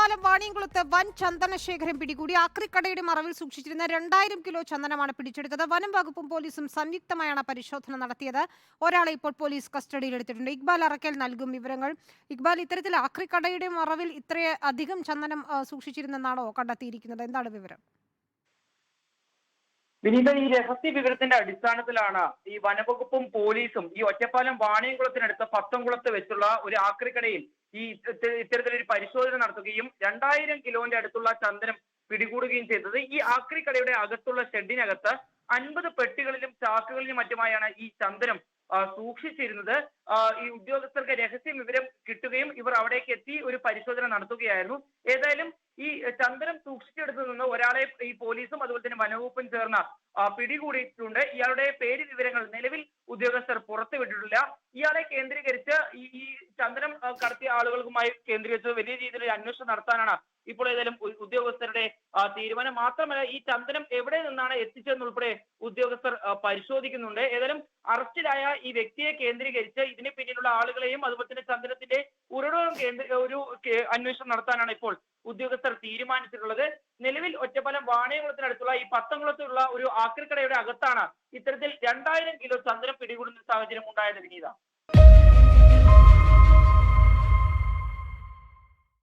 ഒറ്റപ്പാലം വാണിയംകുളത്ത് വൻ ചന്ദനശേഖരം പിടികൂടി. ആക്രിക്കടയുടെ മറവിൽ സൂക്ഷിച്ചിരുന്ന 2000 കിലോ ചന്ദനമാണ് പിടിച്ചെടുത്തത്. വനം വകുപ്പും പോലീസും സംയുക്തമായാണ് പരിശോധന നടത്തിയത്. ഒരാളെ ഇപ്പോൾ പോലീസ് കസ്റ്റഡിയിലെടുത്തിട്ടുണ്ട്. ഇക്ബാൽ അറക്കൽ നൽകും വിവരങ്ങൾ. ഇക്ബാൽ, ഇത്തരത്തിൽ ആക്രിക്കടയുടെ മറവിൽ ഇത്രയധികം ചന്ദനം സൂക്ഷിച്ചിരുന്നെന്നാണോ കണ്ടെത്തിയിരിക്കുന്നത്? എന്താണ് വിവരം? വിനീത, ഈ രഹസ്യ വിവരത്തിന്റെ അടിസ്ഥാനത്തിലാണ് ഈ വനവകുപ്പും പോലീസും ഈ ഒറ്റപ്പാലം വാണിയംകുളത്തിനടുത്ത് പത്തംകുളത്ത് വെച്ചുള്ള ഒരു ആക്രിക്കടയിൽ ഇത്തരത്തിലൊരു പരിശോധന നടത്തുകയും 2000 കിലോന്റെ അടുത്തുള്ള ചന്ദനം പിടികൂടുകയും ചെയ്തത്. ഈ ആക്രിക്കടയുടെ അകത്തുള്ള ഷെഡിനകത്ത് 50 പെട്ടികളിലും ചാക്കുകളിലും മറ്റുമായാണ് ഈ ചന്ദനം സൂക്ഷിച്ചിരുന്നത്. ഈ ഉദ്യോഗസ്ഥർക്ക് രഹസ്യ വിവരം കിട്ടുകയും ഇവർ അവിടേക്ക് എത്തി ഒരു പരിശോധന നടത്തുകയായിരുന്നു. ഏതായാലും ഈ ചന്ദനം സൂക്ഷിച്ചെടുത്തു നിന്ന് ഒരാളെ ഈ പോലീസും അതുപോലെ തന്നെ വനവകുപ്പും ചേർന്ന് പിടികൂടിയിട്ടുണ്ട്. ഇയാളുടെ പേര് വിവരങ്ങൾ നിലവിൽ ഉദ്യോഗസ്ഥർ പുറത്തുവിട്ടിട്ടില്ല. ഇയാളെ കേന്ദ്രീകരിച്ച് ഈ ചന്ദനം കടത്തിയ ആളുകൾക്കുമായി കേന്ദ്രീകരിച്ച് വലിയ രീതിയിൽ അന്വേഷണം നടത്താനാണ് ഇപ്പോൾ ഏതായാലും ഉദ്യോഗസ്ഥരുടെ തീരുമാനം. മാത്രമല്ല, ഈ ചന്ദനം എവിടെ നിന്നാണ് എത്തിച്ചതെന്നുൾപ്പെടെ ഉദ്യോഗസ്ഥർ പരിശോധിക്കുന്നുണ്ട്. ഏതായാലും അറസ്റ്റിലായ ഈ വ്യക്തിയെ കേന്ദ്രീകരിച്ച് ഇതിന് പിന്നിലുള്ള ആളുകളെയും അതുപോലെ തന്നെ ചന്ദനത്തിന്റെ ഉറവിടവും ഒരു അന്വേഷണം നടത്താനാണ് ഇപ്പോൾ ഉദ്യോഗസ്ഥർ തീരുമാനിച്ചിട്ടുള്ളത്. നിലവിൽ ഒറ്റപ്പാലം വാണിയംകുളത്തിനടുത്തുള്ള ഈ പത്തംകുളത്തുള്ള ഒരു ആക്രിക്കടയുടെ അകത്താണ് ഇത്തരത്തിൽ 2000 കിലോ ചന്ദനം പിടികൂടുന്ന സാഹചര്യം ഉണ്ടായത്. വിനീത.